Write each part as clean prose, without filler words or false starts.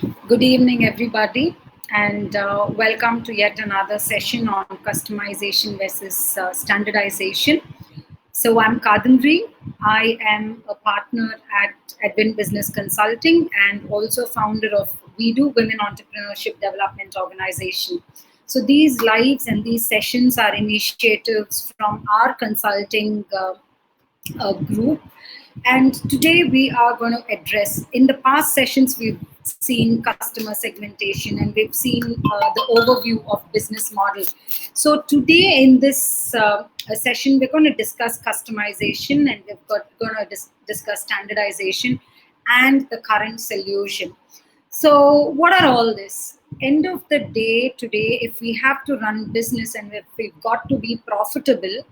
Good evening, everybody, and welcome to yet another session on customization versus standardization. So, I'm Kadamri. I am a partner at Edwin Business Consulting and also founder of We Do Women Entrepreneurship Development Organization. So, these lives and these sessions are initiatives from our consulting group. And today we are going to address, in the past sessions, we've seen customer segmentation and we've seen the overview of business model. So today in this session, we're going to discuss customization and going to discuss standardization and the current solution. So, what are all this? End of the day, today, if we have to run business and if we've got to be profitable,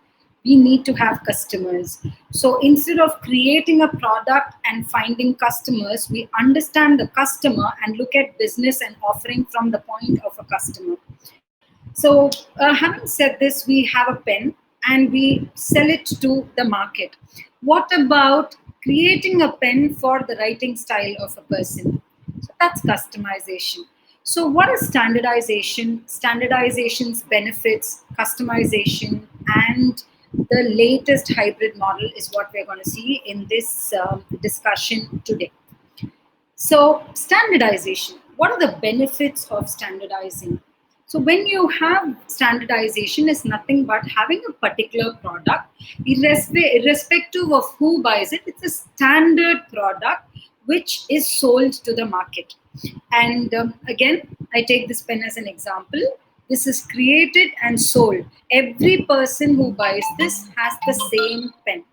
we need to have customers. So, instead of creating a product and finding customers, we understand the customer and look at business and offering from the point of a customer. So, having said this, we have a pen and we sell it to the market. What about creating a pen for the writing style of a person? So, that's customization. So, what is standardization? Standardization's benefits, customization, and the latest hybrid model is what we're going to see in this discussion today. So, standardization. What are the benefits of standardizing? So, when you have standardization, is nothing but having a particular product, irrespective of who buys it. It's a standard product which is sold to the market. And again, I take this pen as an example. This is created and sold. Every person who buys this has the same pen.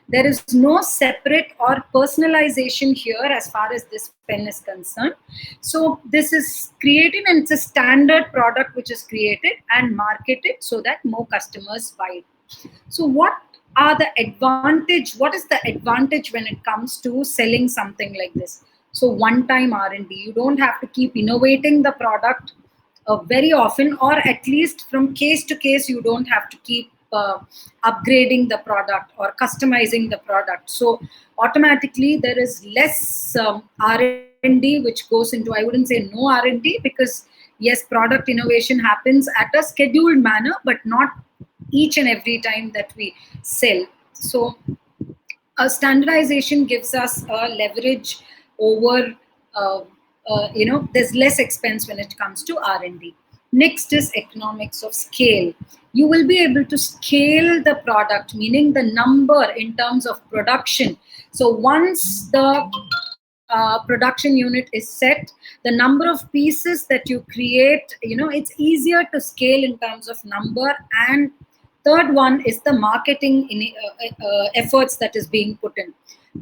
There is no separate or personalization here as far as this pen is concerned. So this is created and it's a standard product which is created and marketed so that more customers buy it. So what is the advantage when it comes to selling something like this? So one time R&D, you don't have to keep innovating the product very often, or at least from case to case, you don't have to keep upgrading the product or customizing the product. So automatically there is less R&D which goes into, I wouldn't say no R&D, because yes, product innovation happens at a scheduled manner, but not each and every time that we sell. So standardization gives us a leverage over there's less expense when it comes to R&D. Next is economics of scale. You will be able to scale the product, meaning the number in terms of production. So once the production unit is set, the number of pieces that you create, it's easier to scale in terms of number. And third one is the marketing efforts that is being put in.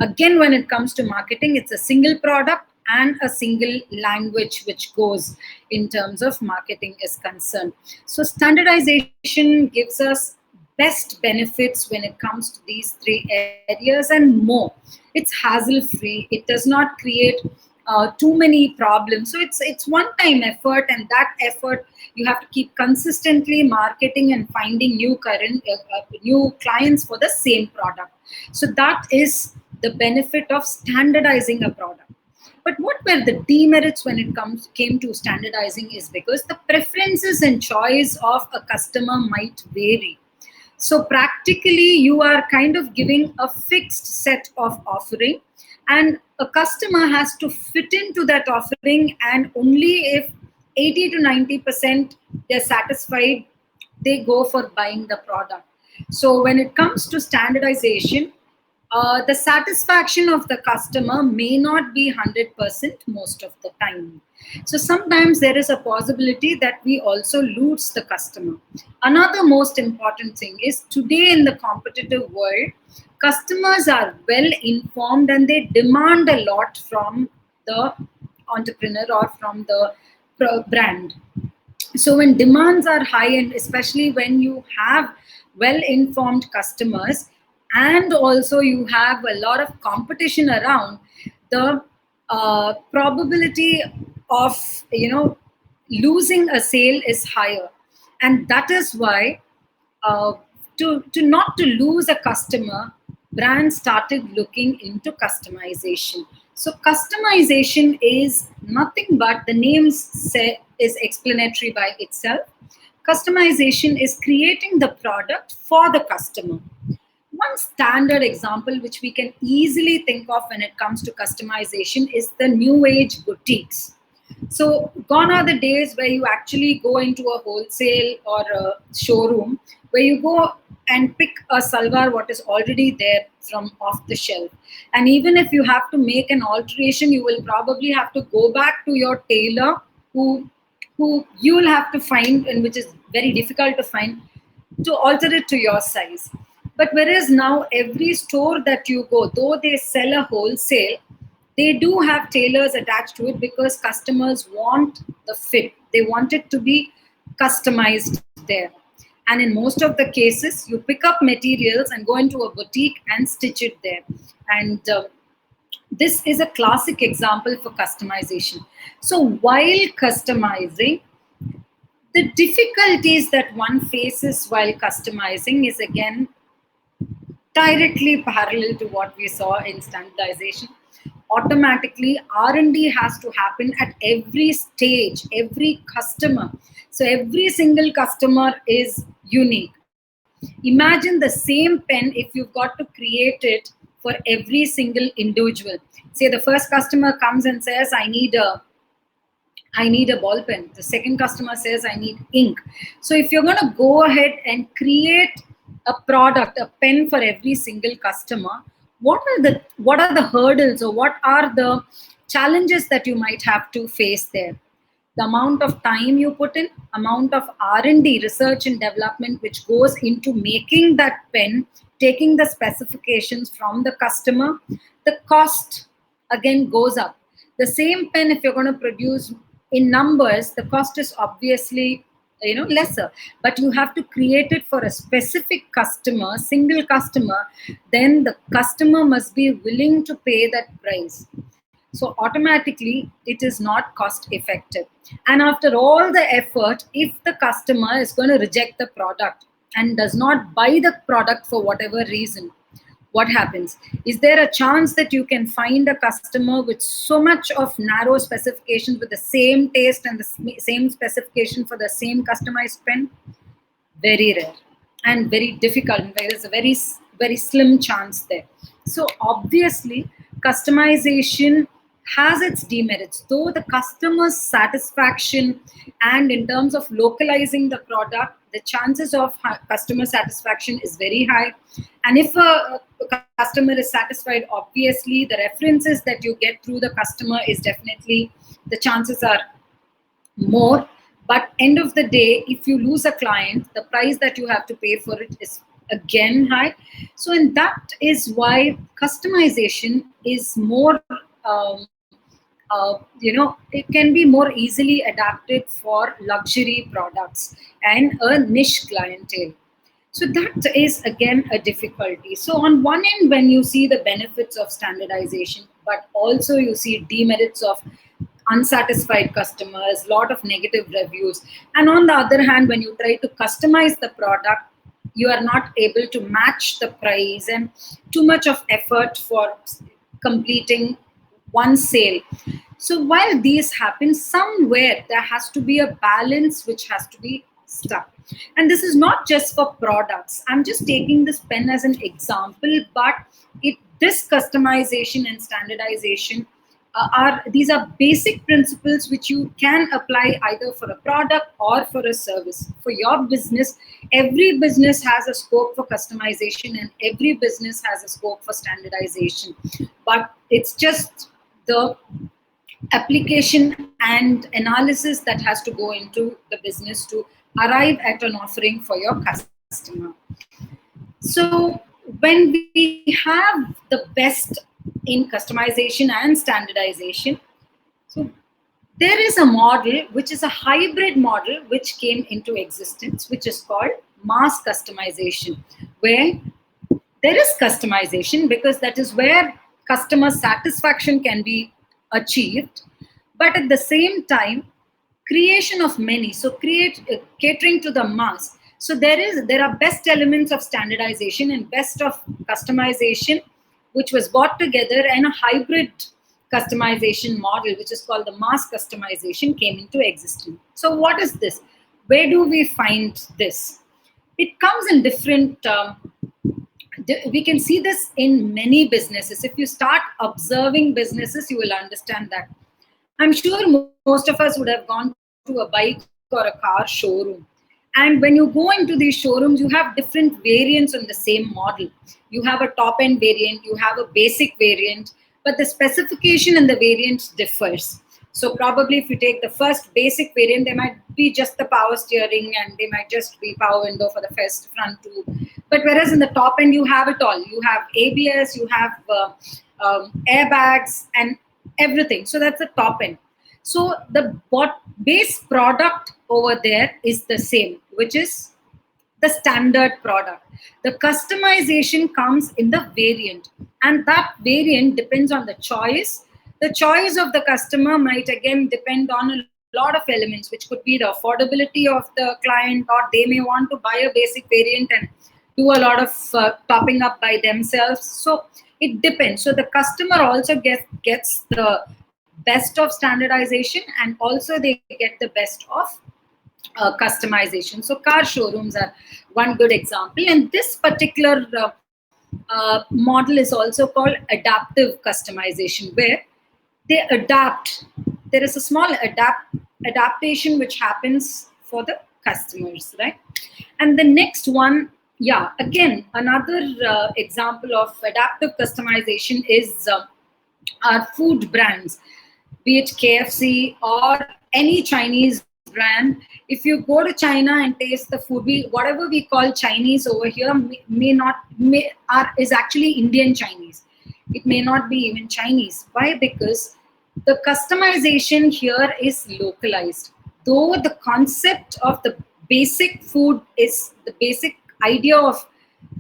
Again, when it comes to marketing, it's a single product and a single language which goes in terms of marketing is concerned. So standardization gives us best benefits when it comes to these three areas and more. It's hassle free. It does not create too many problems. So it's one time effort, and that effort you have to keep consistently marketing and finding new clients for the same product. So that is the benefit of standardizing a product. But what were the demerits when it came to standardizing is because the preferences and choice of a customer might vary. So practically, you are kind of giving a fixed set of offering, and a customer has to fit into that offering, and only if 80 to 90% they're satisfied, they go for buying the product. So when it comes to standardization, the satisfaction of the customer may not be 100% most of the time. So sometimes there is a possibility that we also lose the customer. Another most important thing is today in the competitive world, customers are well informed and they demand a lot from the entrepreneur or from the brand. So when demands are high, and especially when you have well informed customers and also you have a lot of competition around, the probability of losing a sale is higher. And that is why uh, to not to lose a customer, brands started looking into customization. So customization is nothing but the name is explanatory by itself. Customization is creating the product for the customer. One standard example which we can easily think of when it comes to customization is the new age boutiques. So gone are the days where you actually go into a wholesale or a showroom where you go and pick a salwar what is already there from off the shelf. And even if you have to make an alteration, you will probably have to go back to your tailor who you will have to find, and which is very difficult to find, to alter it to your size. But whereas now every store that you go, though they sell a wholesale, they do have tailors attached to it because customers want the fit. They want it to be customized there. And in most of the cases, you pick up materials and go into a boutique and stitch it there. And this is a classic example for customization. So while customizing, the difficulties that one faces while customizing is again directly parallel to what we saw in standardization. Automatically, R&D has to happen at every stage, every customer. So every single customer is unique. Imagine the same pen if you've got to create it for every single individual. Say the first customer comes and says, I need a ball pen. The second customer says, I need ink. So if you're going to go ahead and create a product, a pen for every single customer, what are the hurdles, or what are the challenges that you might have to face there? The amount of time you put in, amount of R&D, research and development, which goes into making that pen, taking the specifications from the customer, the cost again goes up. The same pen, if you're going to produce in numbers, the cost is obviously lesser, but you have to create it for a specific customer, single customer. Then the customer must be willing to pay that price. So automatically it is not cost effective. And after all the effort, if the customer is going to reject the product and does not buy the product for whatever reason, what happens? Is there a chance that you can find a customer with so much of narrow specifications with the same taste and the same specification for the same customized pen? Very rare and very difficult. There is a very, very slim chance there. So obviously, customization has its demerits, though the customer's satisfaction and in terms of localizing the product, the chances of customer satisfaction is very high. And if a customer is satisfied, obviously the references that you get through the customer is definitely, the chances are more. But end of the day, if you lose a client, the price that you have to pay for it is again high. So, and that is why customization is more it can be more easily adapted for luxury products and a niche clientele. So that is again a difficulty. So on one end, when you see the benefits of standardization, but also you see demerits of unsatisfied customers, lot of negative reviews. And on the other hand, when you try to customize the product, you are not able to match the price and too much of effort for completing one sale. So while these happen, somewhere there has to be a balance which has to be stuck. And this is not just for products. I'm just taking this pen as an example, but this customization and standardization these are basic principles which you can apply either for a product or for a service. For your business, every business has a scope for customization and every business has a scope for standardization. But it's just the application and analysis that has to go into the business to arrive at an offering for your customer. So when we have the best in customization and standardization, so there is a model which is a hybrid model which came into existence, which is called mass customization, where there is customization because that is where customer satisfaction can be achieved, but at the same time creation of many, so catering to the mass. So there are best elements of standardization and best of customization which was brought together, and a hybrid customization model, which is called the mass customization, came into existence. So what is this? Where do we find this? It comes in different we can see this in many businesses. If you start observing businesses, you will understand that. I'm sure most of us would have gone to a bike or a car showroom. And when you go into these showrooms, you have different variants on the same model. You have a top end variant, you have a basic variant, but the specification and the variant differs. So probably if you take the first basic variant, there might be just the power steering and they might just be power window for the first front two. But whereas in the top end, you have it all. You have ABS, you have airbags and everything. So that's the top end. So the base product over there is the same, which is the standard product. The customization comes in the variant, and that variant depends on the choice. The choice of the customer might again depend on a lot of elements, which could be the affordability of the client, or they may want to buy a basic variant and do a lot of topping up by themselves. So it depends. So the customer also gets the best of standardization, and also they get the best of customization. So car showrooms are one good example, and this particular model is also called adaptive customization, where they adapt. There is a small adaptation which happens for the customers, right? And the next one, yeah, again, another example of adaptive customization is our food brands, be it KFC or any Chinese brand. If you go to China and taste the food, whatever we call Chinese over here is actually Indian Chinese. It may not be even Chinese. Why? Because the customization here is localized. Though the concept of the basic food is the basic idea of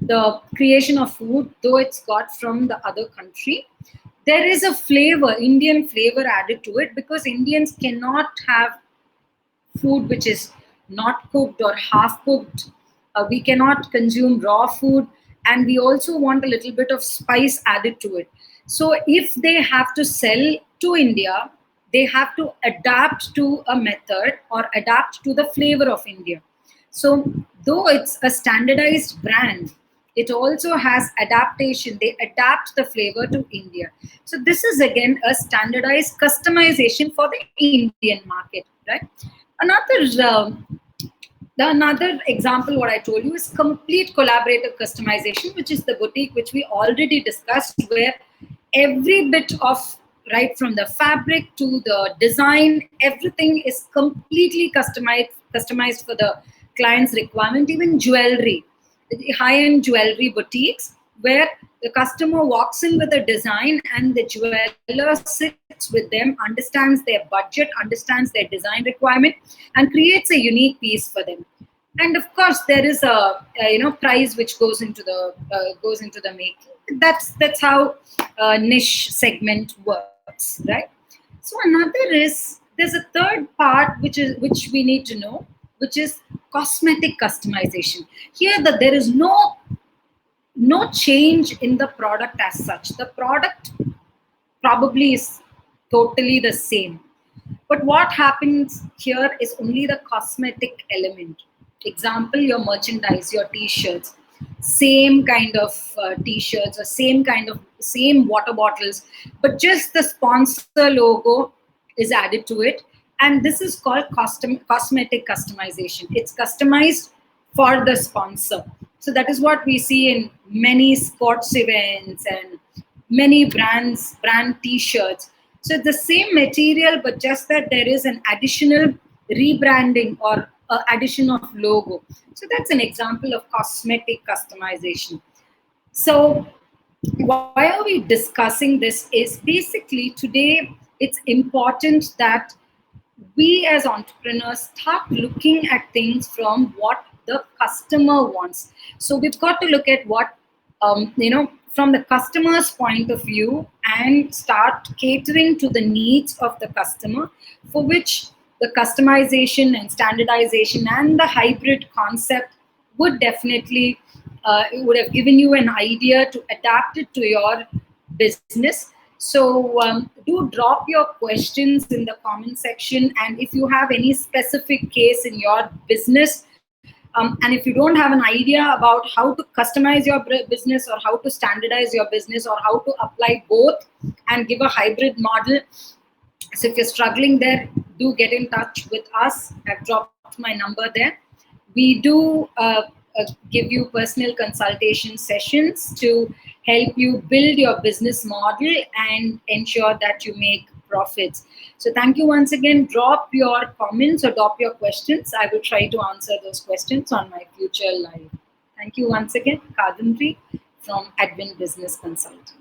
the creation of food, though it's got from the other country, there is a flavor, Indian flavor added to it, because Indians cannot have food which is not cooked or half cooked. We cannot consume raw food, and we also want a little bit of spice added to it. So if they have to sell to India, they have to adapt to a method or adapt to the flavor of India. So though it's a standardized brand, it also has adaptation. They adapt the flavor to India. So this is again a standardized customization for the Indian market, right? Another example, what I told you, is complete collaborative customization, which is the boutique, which we already discussed, where every bit of, right from the fabric to the design, everything is completely customized for the client's requirement. Even jewelry, the high-end jewelry boutiques, where the customer walks in with a design and the jeweler sits with them, understands their budget, understands their design requirement, and creates a unique piece for them. And of course, there is a price which goes into the making. That's how niche segment works, right? So there's a third part which we need to know, which is cosmetic customization. Here, there is no change in the product as such. The product probably is totally the same, but what happens here is only the cosmetic element. Example, your merchandise, your t-shirts, same kind of t-shirts, or same water bottles, but just the sponsor logo is added to it, and this is called cosmetic customization. It's customized for the sponsor. So that is what we see in many sports events and many brand t-shirts. So it's the same material, but just that there is an additional rebranding or addition of logo. So that's an example of cosmetic customization. So why are we discussing this is basically today it's important that we as entrepreneurs start looking at things from what the customer wants. So we've got to look at what, from the customer's point of view, and start catering to the needs of the customer, for which the customization and standardization and the hybrid concept would definitely, it would have given you an idea to adapt it to your business. So do drop your questions in the comment section, and if you have any specific case in your business, and if you don't have an idea about how to customize your business, or how to standardize your business, or how to apply both and give a hybrid model, so if you're struggling there, do get in touch with us. I've dropped my number there. We do give you personal consultation sessions to help you build your business model and ensure that you make profits. So thank you once again. Drop your comments or drop your questions. I will try to answer those questions on my future live. Thank you once again, Kadandri from Advent Business Consulting.